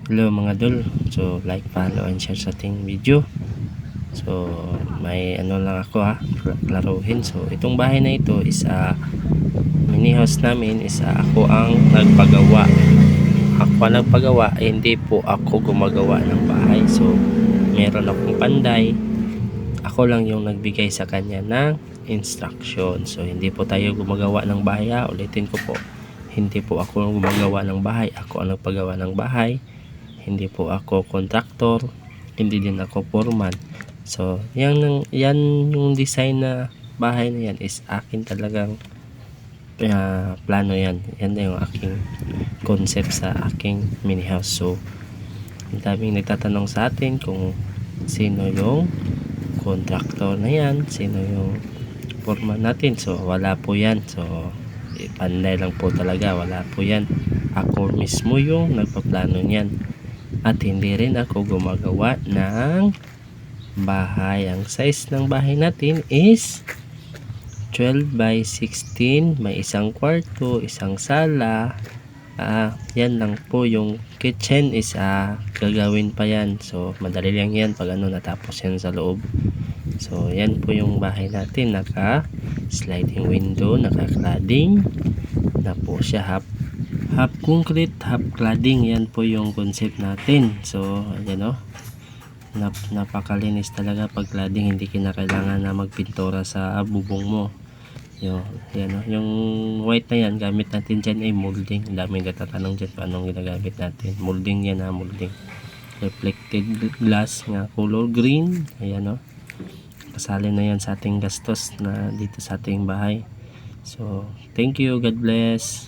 Hello mga dol. So like, follow, and share sa ating video. So may ano lang ako klaruhin. So itong bahay na ito is mini house namin, is ako ang nagpagawa. Ako ang nagpagawa, hindi po ako gumagawa ng bahay. So meron akong panday. Ako lang yung nagbigay sa kanya ng instruction. So hindi po tayo gumagawa ng bahay. Ulitin ko po. Hindi po ako gumagawa ng bahay. Ako ang nagpagawa ng bahay. Hindi po ako contractor, hindi din ako foreman. So yan yung design na bahay na yan is akin talagang plano yan. Yan na yung aking concept sa aking mini house. So ang daming nagtatanong sa atin kung sino yung contractor na yan, sino yung foreman natin. So wala po yan. So panday lang po talaga, wala po yan. Ako mismo yung nagpaplano niyan. At hindi rin ako gumagawa ng bahay. Ang size ng bahay natin is 12 by 16. May isang kwarto, isang sala. Yan lang po. Yung kitchen is gagawin pa yan. So madali lang yan pag natapos yan sa loob. So yan po yung bahay natin. Naka sliding window, naka cladding na po siya, half concrete, half cladding. Yan po yung concept natin. So ayan napakalinis talaga pag cladding. Hindi kinakailangan na magpintura sa bubong mo. Yan yung white na yan, gamit natin dyan ay molding. Daming natatanong dyan kung anong ginagamit natin. Molding yan, molding. Reflected glass nga color green. Ayan kasali na yan sa ating gastos na dito sa ating bahay. So thank you, God bless.